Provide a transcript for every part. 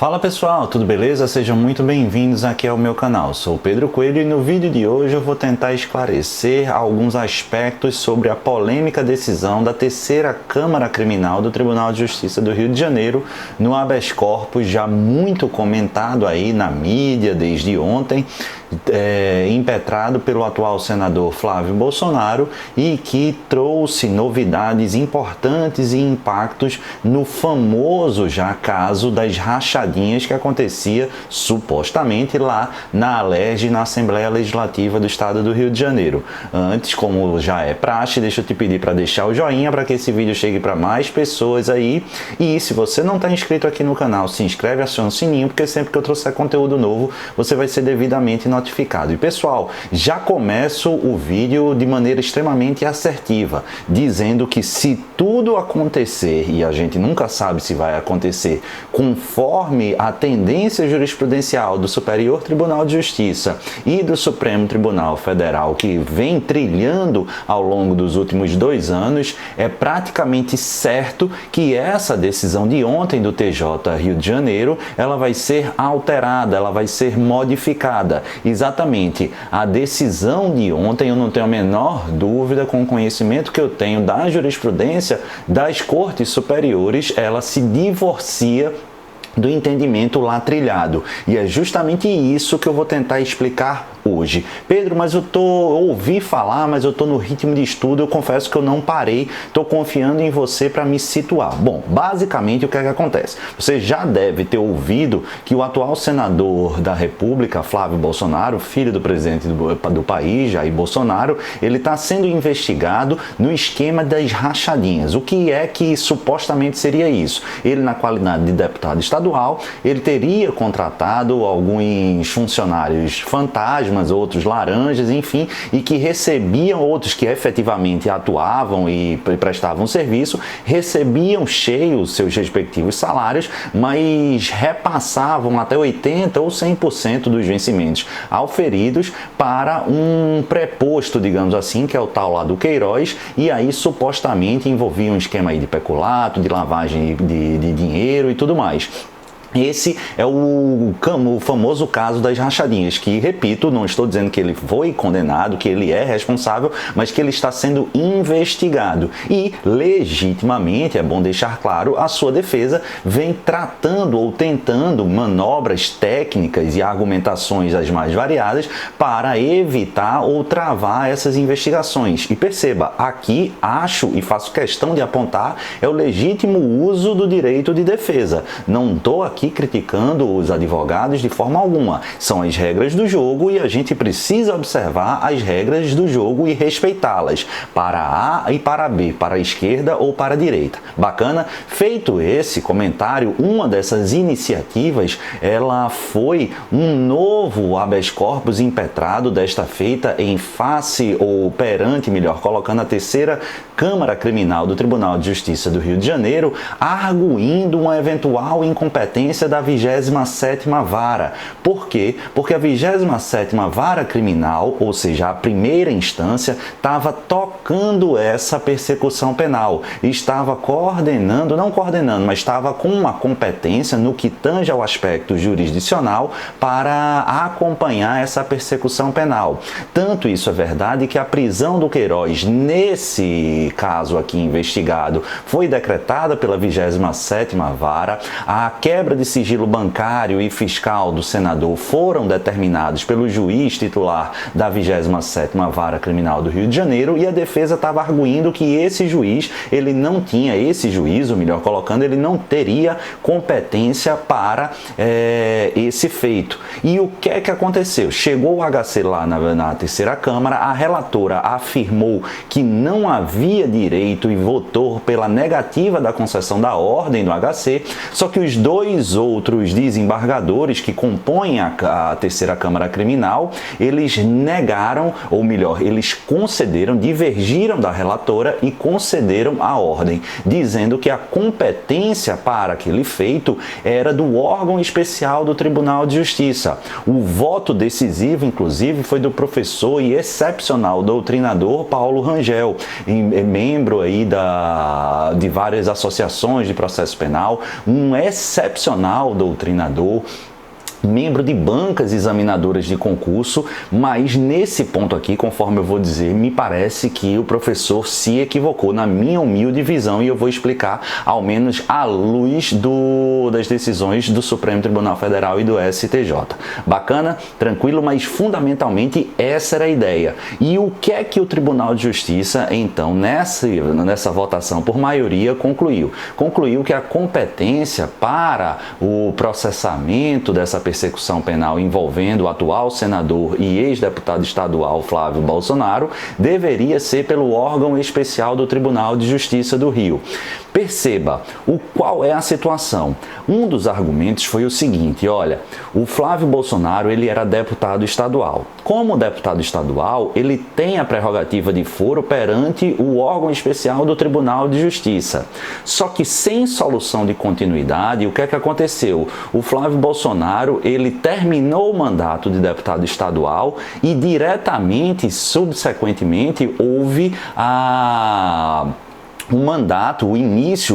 Fala pessoal, tudo beleza? Sejam muito bem-vindos aqui ao meu canal. Sou o Pedro Coelho e no vídeo de hoje eu vou tentar esclarecer alguns aspectos sobre a polêmica decisão da terceira Câmara Criminal do Tribunal de Justiça do Rio de Janeiro no habeas corpus, já muito comentado aí na mídia desde ontem, impetrado pelo atual senador Flávio Bolsonaro e que trouxe novidades importantes e impactos no famoso já caso das rachadinhas que acontecia supostamente lá na Alerj, na Assembleia Legislativa do Estado do Rio de Janeiro. Antes, como já é praxe, deixa eu te pedir para deixar o joinha para que esse vídeo chegue para mais pessoas aí. E se você não está inscrito aqui no canal, se inscreve, aciona o sininho, porque sempre que eu trouxer conteúdo novo, você vai ser devidamente notificado. E pessoal, já começo o vídeo de maneira extremamente assertiva, dizendo que se tudo acontecer, e a gente nunca sabe se vai acontecer, conforme a tendência jurisprudencial do Superior Tribunal de Justiça e do Supremo Tribunal Federal, que vem trilhando ao longo dos últimos 2 anos, é praticamente certo que essa decisão de ontem do TJ Rio de Janeiro, ela vai ser alterada, ela vai ser modificada. Exatamente, a decisão de ontem, eu não tenho a menor dúvida, com o conhecimento que eu tenho da jurisprudência das cortes superiores, ela se divorcia do entendimento lá trilhado. E é justamente isso que eu vou tentar explicar hoje. Pedro, mas eu ouvi falar, mas eu estou no ritmo de estudo, eu confesso que eu não parei, estou confiando em você para me situar. Bom, basicamente o que é que acontece? Você já deve ter ouvido que o atual senador da República, Flávio Bolsonaro, filho do presidente do país, Jair Bolsonaro, ele está sendo investigado no esquema das rachadinhas. O que é que supostamente seria isso? Ele, na qualidade de deputado estadual, ele teria contratado alguns funcionários fantasmas, outros laranjas, enfim, e que recebiam, outros que efetivamente atuavam e prestavam serviço, recebiam cheios seus respectivos salários, mas repassavam até 80% ou 100% dos vencimentos auferidos para um preposto, digamos assim, que é o tal lá do Queiroz, e aí supostamente envolvia um esquema aí de peculato, de lavagem de dinheiro e tudo mais. Esse é o famoso caso das rachadinhas, que, repito, não estou dizendo que ele foi condenado, que ele é responsável, mas que ele está sendo investigado. E, legitimamente, é bom deixar claro, a sua defesa vem tratando ou tentando manobras técnicas e argumentações as mais variadas para evitar ou travar essas investigações. E perceba, aqui acho e faço questão de apontar, é o legítimo uso do direito de defesa. Não estou aqui criticando os advogados de forma alguma. São as regras do jogo e a gente precisa observar as regras do jogo e respeitá-las para A e para B, para a esquerda ou para a direita. Bacana? Feito esse comentário, uma dessas iniciativas, ela foi um novo habeas corpus impetrado, desta feita em face ou perante, melhor colocando, a terceira Câmara Criminal do Tribunal de Justiça do Rio de Janeiro, arguindo uma eventual incompetência da 27ª Vara. Por quê? Porque a 27ª Vara Criminal, ou seja, a primeira instância, estava tocando essa persecução penal. Estava mas estava com uma competência no que tange ao aspecto jurisdicional para acompanhar essa persecução penal. Tanto isso é verdade que a prisão do Queiroz, nesse caso aqui investigado, foi decretada pela 27ª Vara, a quebra de sigilo bancário e fiscal do senador foram determinados pelo juiz titular da 27ª Vara Criminal do Rio de Janeiro, e a defesa estava arguindo que esse juiz, ele não tinha, esse juízo, melhor colocando, ele não teria competência para esse feito. E o que é que aconteceu? Chegou o HC lá na terceira Câmara, a relatora afirmou que não havia direito e votou pela negativa da concessão da ordem do HC, só que os dois outros desembargadores que compõem a terceira Câmara Criminal, eles negaram, ou melhor, eles concederam, divergiram da relatora e concederam a ordem, dizendo que a competência para aquele feito era do órgão especial do Tribunal de Justiça. O voto decisivo, inclusive, foi do professor e excepcional doutrinador Paulo Rangel, membro aí de várias associações de processo penal, um excepcional profissional doutrinador, membro de bancas examinadoras de concurso, mas nesse ponto aqui, conforme eu vou dizer, me parece que o professor se equivocou, na minha humilde visão, e eu vou explicar, ao menos à luz das decisões do Supremo Tribunal Federal e do STJ. Bacana? Tranquilo? Mas fundamentalmente essa era a ideia. E o que é que o Tribunal de Justiça, então, nessa votação por maioria, concluiu? Concluiu que a competência para o processamento dessa persecução penal envolvendo o atual senador e ex-deputado estadual Flávio Bolsonaro deveria ser pelo órgão especial do Tribunal de Justiça do Rio. Perceba qual é a situação. Um dos argumentos foi o seguinte: olha, o Flávio Bolsonaro ele era deputado estadual. Como deputado estadual, ele tem a prerrogativa de foro perante o órgão especial do Tribunal de Justiça. Só que sem solução de continuidade, o que é que aconteceu? O Flávio Bolsonaro ele terminou o mandato de deputado estadual e diretamente, subsequentemente, houve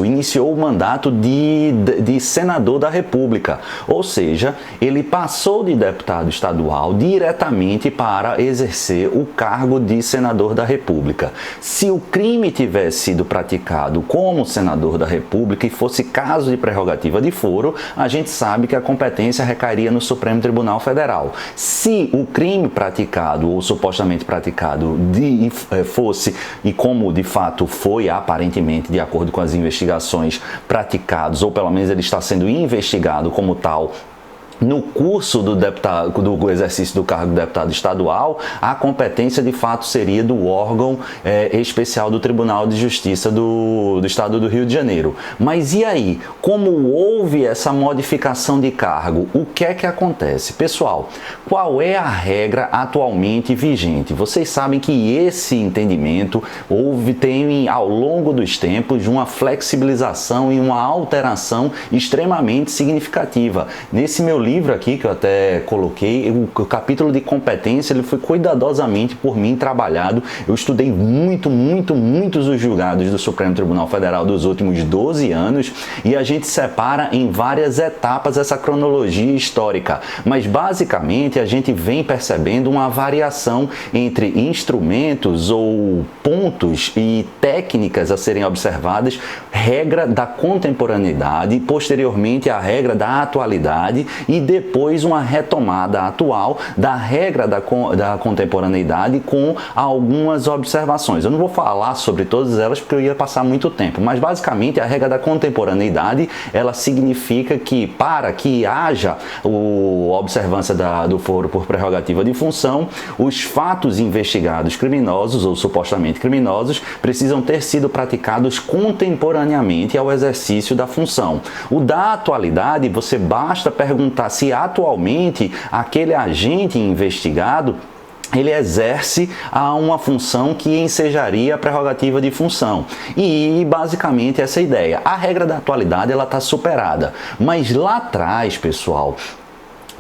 iniciou o mandato de senador da República, ou seja, ele passou de deputado estadual diretamente para exercer o cargo de senador da República. Se o crime tivesse sido praticado como senador da República e fosse caso de prerrogativa de foro, a gente sabe que a competência recairia no Supremo Tribunal Federal. Se o crime praticado ou supostamente praticado fosse, e como de fato foi aparentemente de acordo com as investigações praticadas, ou pelo menos ele está sendo investigado como tal, no curso do exercício do cargo de deputado estadual, a competência de fato seria do órgão especial do Tribunal de Justiça do Estado do Rio de Janeiro. Mas e aí? Como houve essa modificação de cargo, o que é que acontece? Pessoal, qual é a regra atualmente vigente? Vocês sabem que esse entendimento tem ao longo dos tempos uma flexibilização e uma alteração extremamente significativa. Nesse meu livro aqui, que eu até coloquei, o capítulo de competência, ele foi cuidadosamente por mim trabalhado. Eu estudei muitos os julgados do Supremo Tribunal Federal dos últimos 12 anos e a gente separa em várias etapas essa cronologia histórica. Mas basicamente a gente vem percebendo uma variação entre instrumentos ou pontos e técnicas a serem observadas, regra da contemporaneidade, posteriormente a regra da atualidade e depois uma retomada atual da regra da contemporaneidade com algumas observações. Eu não vou falar sobre todas elas porque eu ia passar muito tempo, mas basicamente a regra da contemporaneidade, ela significa que para que haja a observância do foro por prerrogativa de função, os fatos investigados criminosos ou supostamente criminosos precisam ter sido praticados contemporaneamente ao exercício da função. O da atualidade, você basta perguntar se atualmente aquele agente investigado ele exerce uma função que ensejaria a prerrogativa de função. E basicamente essa é a ideia. A regra da atualidade ela está superada, mas lá atrás, pessoal,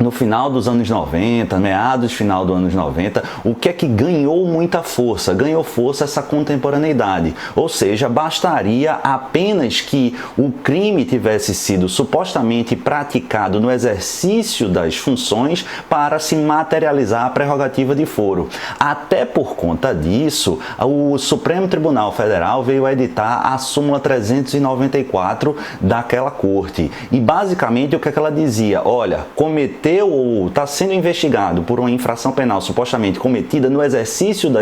no final dos anos 90, meados final dos anos 90, o que é que ganhou muita força? Ganhou força essa contemporaneidade. Ou seja, bastaria apenas que o crime tivesse sido supostamente praticado no exercício das funções para se materializar a prerrogativa de foro. Até por conta disso, o Supremo Tribunal Federal veio a editar a súmula 394 daquela corte. E basicamente o que é que ela dizia? Olha, cometeu ou está sendo investigado por uma infração penal supostamente cometida no exercício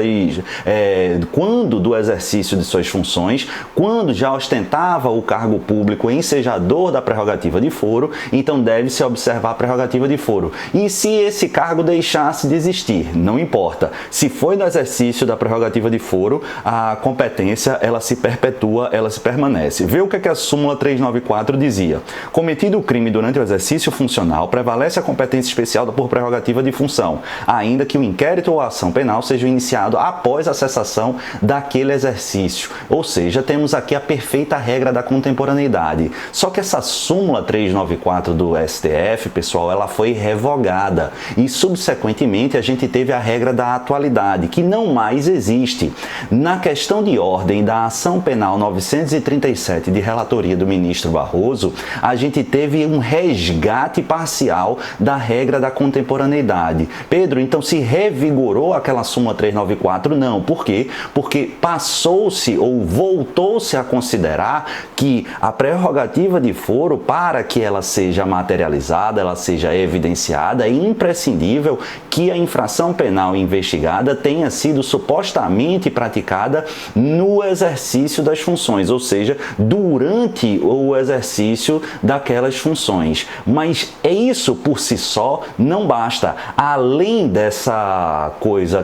quando do exercício de suas funções, quando já ostentava o cargo público ensejador da prerrogativa de foro, então deve-se observar a prerrogativa de foro. E se esse cargo deixasse de existir, não importa. Se foi no exercício da prerrogativa de foro, a competência ela se perpetua, ela se permanece. Vê o que a súmula 394 dizia. Cometido o crime durante o exercício funcional, prevalece a competência competência especial por prerrogativa de função, ainda que o inquérito ou a ação penal seja iniciado após a cessação daquele exercício. Ou seja, temos aqui a perfeita regra da contemporaneidade. Só que essa súmula 394 do STF, pessoal, ela foi revogada e subsequentemente a gente teve a regra da atualidade, que não mais existe. Na questão de ordem da ação penal 937 de relatoria do ministro Barroso, a gente teve um resgate parcial da regra da contemporaneidade. Pedro, então se revigorou aquela súmula 394? Não. Por quê? Porque passou-se ou voltou-se a considerar que a prerrogativa de foro, para que ela seja materializada, ela seja evidenciada, é imprescindível que a infração penal investigada tenha sido supostamente praticada no exercício das funções, ou seja, durante o exercício daquelas funções. Mas isso por si só não basta. Além dessa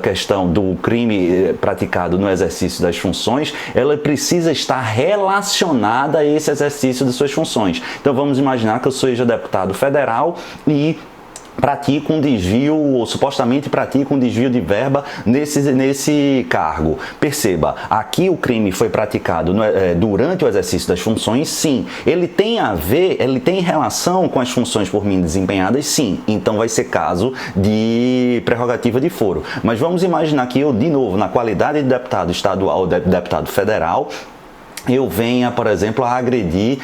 questão do crime praticado no exercício das funções, ela precisa estar relacionada a esse exercício de suas funções. Então vamos imaginar que eu seja deputado federal e pratica um desvio, ou supostamente pratica um desvio de verba nesse cargo. Perceba, aqui o crime foi praticado durante o exercício das funções, sim. Ele tem a ver, ele tem relação com as funções por mim desempenhadas, sim. Então vai ser caso de prerrogativa de foro. Mas vamos imaginar que eu, de novo, na qualidade de deputado estadual ou deputado federal, eu venha, por exemplo, a agredir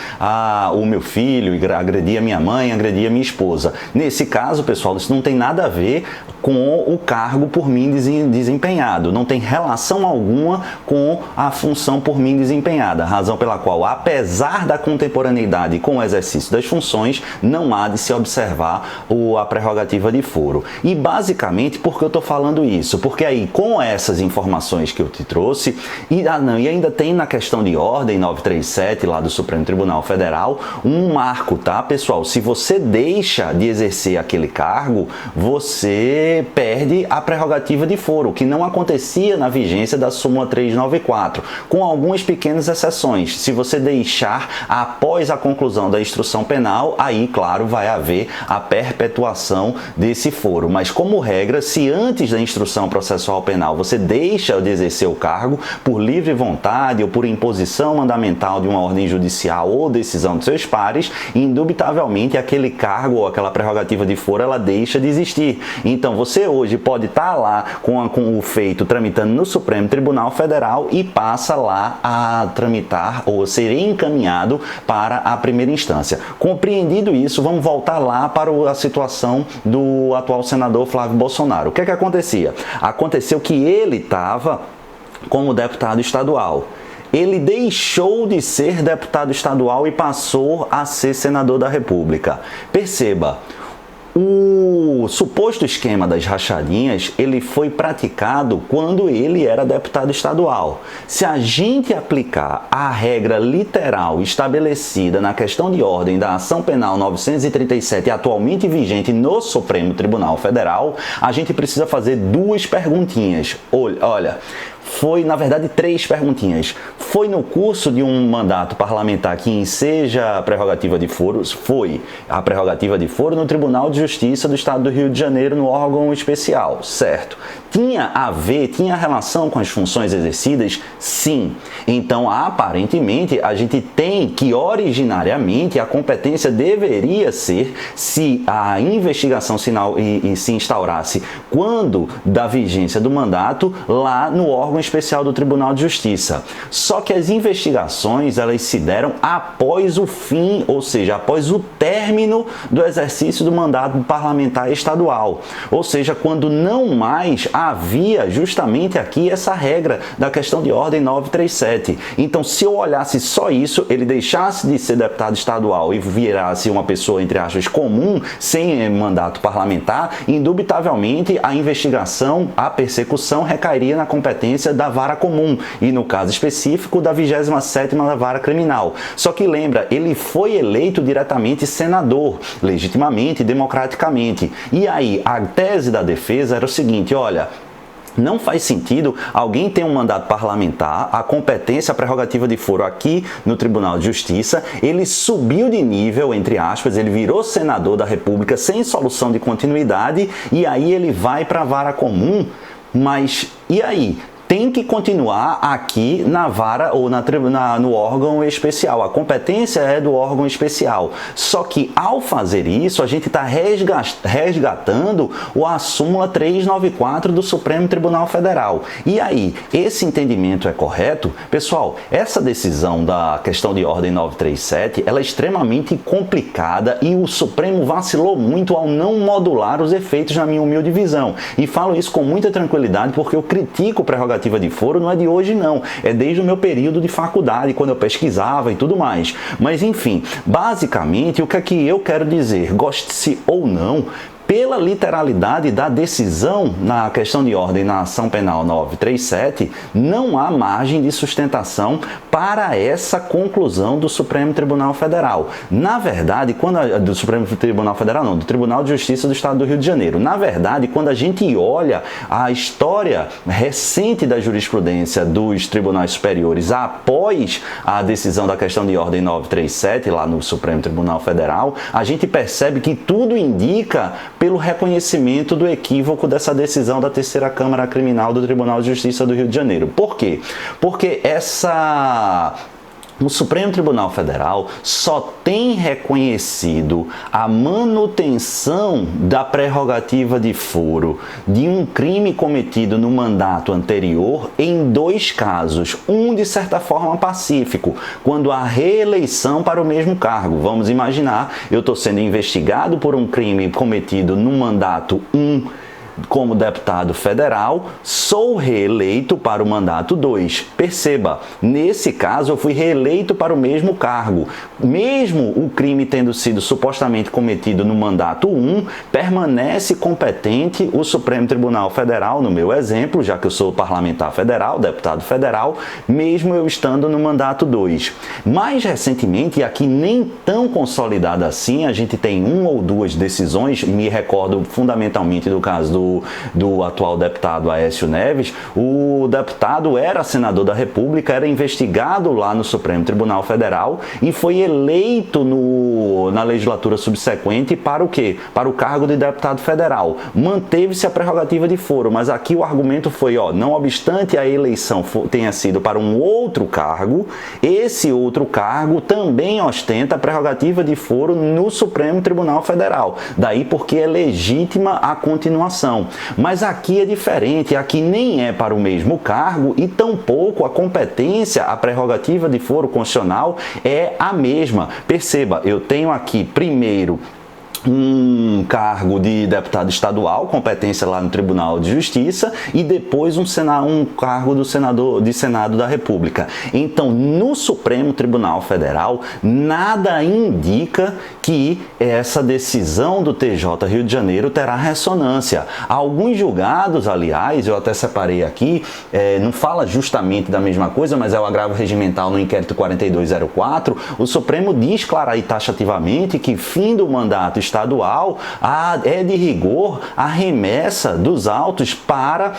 o meu filho, agredir a minha mãe, agredir a minha esposa. Nesse caso, pessoal, isso não tem nada a ver com o cargo por mim desempenhado. Não tem relação alguma com a função por mim desempenhada. Razão pela qual, apesar da contemporaneidade com o exercício das funções, não há de se observar a prerrogativa de foro. E basicamente, por que eu estou falando isso? Porque aí, com essas informações que eu te trouxe, e ainda tem na questão de ordem 937 lá do Supremo Tribunal Federal, um marco, tá, pessoal? Se você deixa de exercer aquele cargo, você perde a prerrogativa de foro, que não acontecia na vigência da súmula 394, com algumas pequenas exceções. Se você deixar após a conclusão da instrução penal, aí, claro, vai haver a perpetuação desse foro. Mas, como regra, se antes da instrução processual penal você deixa de exercer o cargo por livre vontade ou por imposição mandamental de uma ordem judicial ou decisão de seus pares, indubitavelmente aquele cargo ou aquela prerrogativa de foro, ela deixa de existir. Então você hoje pode estar lá com o feito tramitando no Supremo Tribunal Federal e passa lá a tramitar ou ser encaminhado para a primeira instância. Compreendido isso, vamos voltar lá para a situação do atual senador Flávio Bolsonaro. O que é que acontecia? Aconteceu que ele estava como deputado estadual. Ele deixou de ser deputado estadual e passou a ser senador da República. Perceba, o suposto esquema das rachadinhas, ele foi praticado quando ele era deputado estadual. Se a gente aplicar a regra literal estabelecida na questão de ordem da ação penal 937, atualmente vigente no Supremo Tribunal Federal, a gente precisa fazer duas perguntinhas. Olha, foi, na verdade, três perguntinhas. Foi no curso de um mandato parlamentar que enseja a prerrogativa de foro? Foi a prerrogativa de foro no Tribunal de Justiça do Estado do Rio de Janeiro, no órgão especial, certo? Tinha a ver, tinha relação com as funções exercidas? Sim. Então, aparentemente, a gente tem que, originariamente, a competência deveria ser, se a investigação se instaurasse quando da vigência do mandato, lá no órgão especial do Tribunal de Justiça. Só que as investigações, elas se deram após o fim, ou seja, após o término do exercício do mandato parlamentar estadual. Ou seja, quando não mais havia justamente aqui essa regra da questão de ordem 937. Então, se eu olhasse só isso, ele deixasse de ser deputado estadual e virasse uma pessoa, entre aspas, comum, sem mandato parlamentar, indubitavelmente a investigação, a persecução recairia na competência da vara comum e, no caso específico, da 27ª Vara Criminal. Só que lembra, ele foi eleito diretamente senador, legitimamente, democraticamente. E aí, a tese da defesa era o seguinte, olha, Não faz sentido alguém ter um mandato parlamentar, a competência, a prerrogativa de foro aqui no Tribunal de Justiça, ele subiu de nível, entre aspas, ele virou senador da República sem solução de continuidade e aí ele vai para a vara comum, mas e aí? Tem que continuar aqui na vara ou no órgão especial. A competência é do órgão especial. Só que ao fazer isso, a gente está resgatando a súmula 394 do Supremo Tribunal Federal. E aí, esse entendimento é correto? Pessoal, essa decisão da questão de ordem 937, ela é extremamente complicada e o Supremo vacilou muito ao não modular os efeitos, na minha humilde visão. E falo isso com muita tranquilidade porque eu critico prerrogativa de foro não é de hoje não, é desde o meu período de faculdade, quando eu pesquisava e tudo mais. Mas enfim, basicamente o que é que eu quero dizer, goste-se ou não, pela literalidade da decisão na questão de ordem na ação penal 937, não há margem de sustentação para essa conclusão do Supremo Tribunal Federal. Na verdade, do Supremo Tribunal Federal não, do Tribunal de Justiça do Estado do Rio de Janeiro. Na verdade, quando a gente olha a história recente da jurisprudência dos tribunais superiores após a decisão da questão de ordem 937, lá no Supremo Tribunal Federal, a gente percebe que tudo indica pelo reconhecimento do equívoco dessa decisão da Terceira Câmara Criminal do Tribunal de Justiça do Rio de Janeiro. Por quê? Porque o Supremo Tribunal Federal só tem reconhecido a manutenção da prerrogativa de foro de um crime cometido no mandato anterior em 2 casos. Um, de certa forma, pacífico, quando há reeleição para o mesmo cargo. Vamos imaginar, eu estou sendo investigado por um crime cometido no mandato 1 como deputado federal, sou reeleito para o mandato 2. Perceba, nesse caso eu fui reeleito para o mesmo cargo. Mesmo o crime tendo sido supostamente cometido no mandato 1, permanece competente o Supremo Tribunal Federal, no meu exemplo, já que eu sou parlamentar federal, deputado federal, mesmo eu estando no mandato 2. Mais recentemente, e aqui nem tão consolidada assim, a gente tem 1 ou 2 decisões, me recordo fundamentalmente do caso do atual deputado Aécio Neves. O deputado era senador da República, era investigado lá no Supremo Tribunal Federal e foi eleito na legislatura subsequente para o quê? Para o cargo de deputado federal. Manteve-se a prerrogativa de foro, mas aqui o argumento foi, não obstante a eleição tenha sido para um outro cargo, esse outro cargo também ostenta a prerrogativa de foro no Supremo Tribunal Federal. Daí porque é legítima a continuação. Mas aqui é diferente, aqui nem é para o mesmo cargo e tampouco a competência, a prerrogativa de foro constitucional é a mesma. Perceba, eu tenho aqui primeiro um cargo de deputado estadual, competência lá no Tribunal de Justiça, e depois um cargo de Senado da República. Então, no Supremo Tribunal Federal, nada indica que essa decisão do TJ Rio de Janeiro terá ressonância. Alguns julgados, aliás, eu até separei aqui, não fala justamente da mesma coisa, mas é o agravo regimental no inquérito 4204, o Supremo diz clara e taxativamente que fim do mandato estadual é de rigor a remessa dos autos para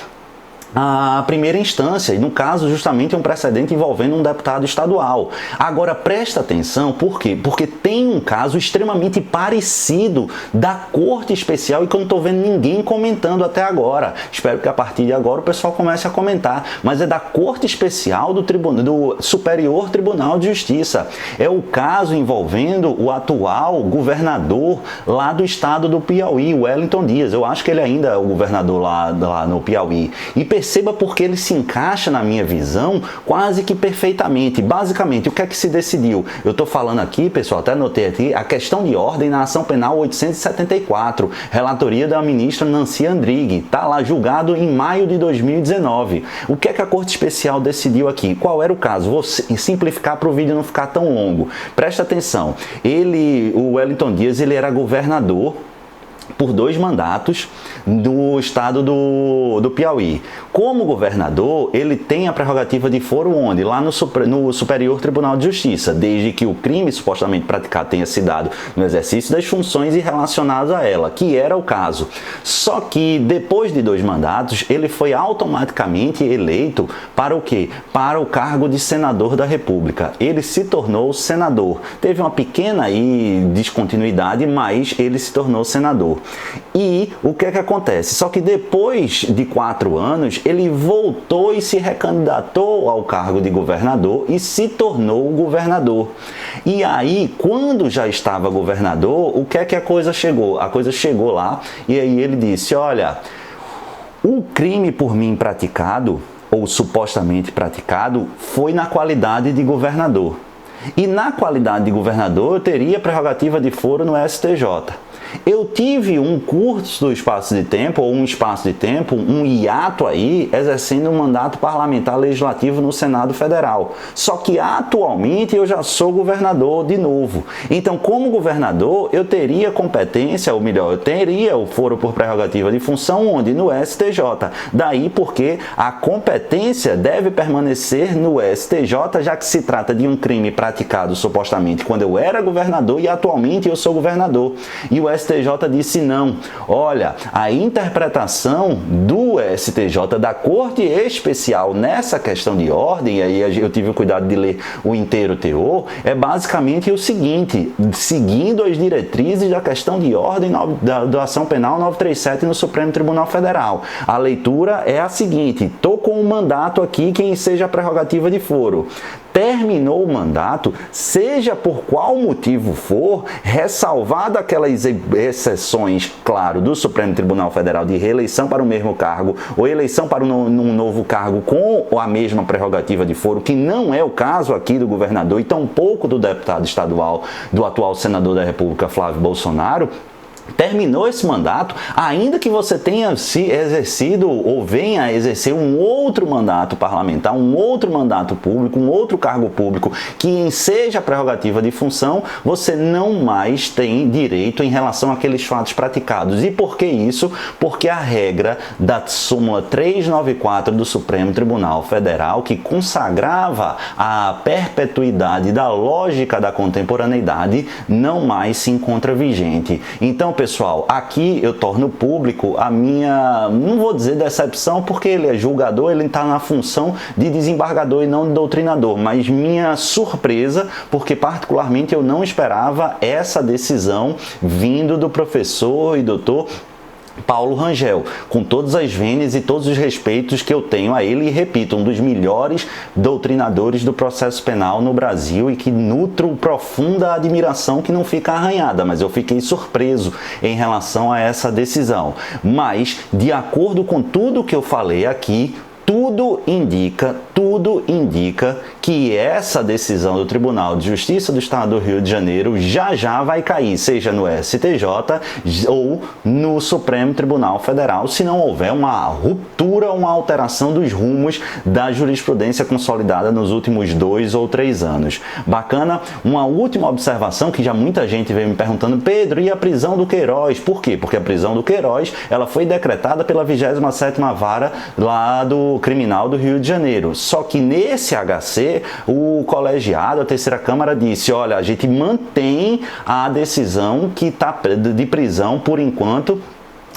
a primeira instância, e no caso justamente um precedente envolvendo um deputado estadual. Agora presta atenção, por quê? Porque tem um caso extremamente parecido da Corte Especial e que eu não estou vendo ninguém comentando até agora. Espero que a partir de agora o pessoal comece a comentar, mas é da Corte Especial do Superior Tribunal de Justiça. É o caso envolvendo o atual governador lá do estado do Piauí, Wellington Dias. Eu acho que ele ainda é o governador lá no Piauí. E perceba porque ele se encaixa, na minha visão, quase que perfeitamente. Basicamente, o que é que se decidiu? Eu estou falando aqui, pessoal, até anotei aqui, a questão de ordem na ação penal 874, relatoria da ministra Nancy Andrighi, está lá julgado em maio de 2019. O que é que a Corte Especial decidiu aqui? Qual era o caso? Vou simplificar para o vídeo não ficar tão longo. Presta atenção, o Wellington Dias, ele era governador por 2 mandatos do estado do Piauí. Como governador, ele tem a prerrogativa de foro onde? Lá no Superior Tribunal de Justiça, desde que o crime supostamente praticado tenha se dado no exercício das funções e relacionado a ela, que era o caso. Só que depois de 2 mandatos, ele foi automaticamente eleito para o quê? Para o cargo de senador da República. Ele se tornou senador. Teve uma pequena aí descontinuidade, mas ele se tornou senador. E o que é que acontece? Só que depois de 4 anos, ele voltou e se recandidatou ao cargo de governador e se tornou governador. E aí, quando já estava governador, o que é que a coisa chegou? A coisa chegou lá e aí ele disse, olha, o crime por mim praticado, ou supostamente praticado, foi na qualidade de governador. E na qualidade de governador, eu teria prerrogativa de foro no STJ. Eu tive um curto espaço de tempo, ou um espaço de tempo, um hiato aí, exercendo um mandato parlamentar legislativo no Senado Federal. Só que atualmente eu já sou governador de novo. Então, como governador, eu teria competência, ou melhor, eu teria o foro por prerrogativa de função onde? No STJ. Daí porque a competência deve permanecer no STJ, já que se trata de um crime praticado supostamente quando eu era governador e atualmente eu sou governador. E o STJ disse não. Olha, a interpretação do STJ, da Corte Especial nessa questão de ordem, e aí eu tive o cuidado de ler o inteiro teor, é basicamente o seguinte, seguindo as diretrizes da questão de ordem da ação penal 937 no Supremo Tribunal Federal. A leitura é a seguinte, estou com um mandato aqui que seja a prerrogativa de foro. Terminou o mandato, seja por qual motivo for, ressalvada aquelas exceções, claro, do Supremo Tribunal Federal de reeleição para o mesmo cargo ou eleição para um novo cargo com a mesma prerrogativa de foro, que não é o caso aqui do governador e tampouco do deputado estadual, do atual senador da República, Flávio Bolsonaro. Terminou esse mandato, ainda que você tenha se exercido ou venha a exercer um outro mandato parlamentar, um outro mandato público, um outro cargo público que seja prerrogativa de função, você não mais tem direito em relação àqueles fatos praticados. E por que isso? Porque a regra da súmula 394 do Supremo Tribunal Federal, que consagrava a perpetuidade da lógica da contemporaneidade, não mais se encontra vigente. Então, pessoal, aqui eu torno público a minha, não vou dizer decepção, porque ele é julgador, ele está na função de desembargador e não de doutrinador, mas minha surpresa, porque particularmente eu não esperava essa decisão vindo do professor e doutor Paulo Rangel, com todas as vênias e todos os respeitos que eu tenho a ele, e repito, um dos melhores doutrinadores do processo penal no Brasil e que nutro profunda admiração que não fica arranhada, mas eu fiquei surpreso em relação a essa decisão. Mas, de acordo com tudo que eu falei aqui, tudo indica que essa decisão do Tribunal de Justiça do Estado do Rio de Janeiro já vai cair, seja no STJ ou no Supremo Tribunal Federal, se não houver uma ruptura, uma alteração dos rumos da jurisprudência consolidada nos últimos 2 ou 3 anos. Bacana? Uma última observação que já muita gente veio me perguntando, Pedro, e a prisão do Queiroz? Por quê? Porque a prisão do Queiroz, ela foi decretada pela 27ª Vara lá do Criminal do Rio de Janeiro. Só que nesse HC, o colegiado, a terceira Câmara, disse, olha, a gente mantém a decisão que está de prisão por enquanto,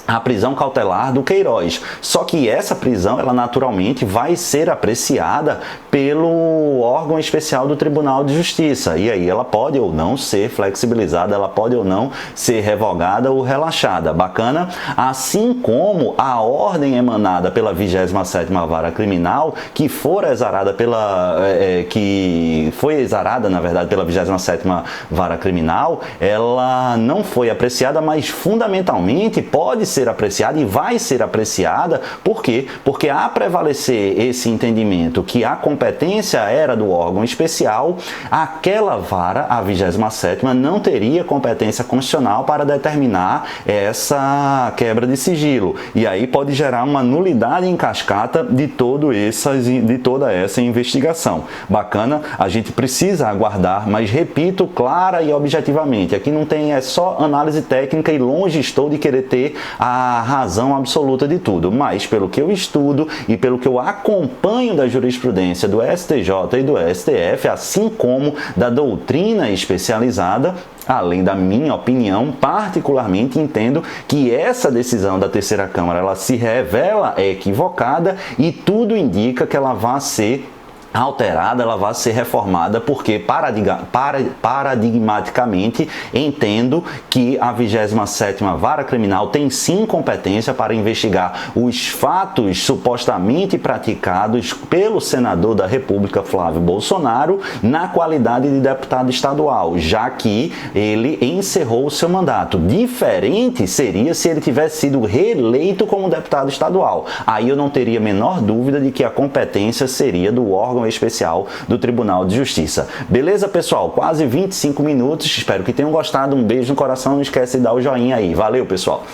a prisão cautelar do Queiroz. Só que essa prisão, ela naturalmente vai ser apreciada pelo órgão especial do Tribunal de Justiça. E aí ela pode ou não ser flexibilizada, ela pode ou não ser revogada ou relaxada. Bacana? Assim como a ordem emanada pela 27ª Vara Criminal, que foi exarada na verdade, pela 27ª Vara Criminal, ela não foi apreciada, mas fundamentalmente pode pode ser apreciada e vai ser apreciada. Por quê? Porque a prevalecer esse entendimento que a competência era do órgão especial, aquela vara, a 27ª, não teria competência constitucional para determinar essa quebra de sigilo. E aí pode gerar uma nulidade em cascata de toda essa investigação. Bacana? A gente precisa aguardar, mas repito, clara e objetivamente. Aqui não tem, é só análise técnica e longe estou de querer ter a razão absoluta de tudo. Mas pelo que eu estudo e pelo que eu acompanho da jurisprudência do STJ e do STF, assim como da doutrina especializada, além da minha opinião, particularmente entendo que essa decisão da terceira Câmara ela se revela equivocada e tudo indica que ela vai ser alterada, ela vai ser reformada, porque paradigmaticamente entendo que a 27ª Vara Criminal tem sim competência para investigar os fatos supostamente praticados pelo senador da República, Flávio Bolsonaro, na qualidade de deputado estadual, já que ele encerrou o seu mandato. Diferente seria se ele tivesse sido reeleito como deputado estadual. Aí eu não teria a menor dúvida de que a competência seria do órgão especial do Tribunal de Justiça. Beleza, pessoal? Quase 25 minutos. Espero que tenham gostado. Um beijo no coração. Não esquece de dar o joinha aí. Valeu, pessoal!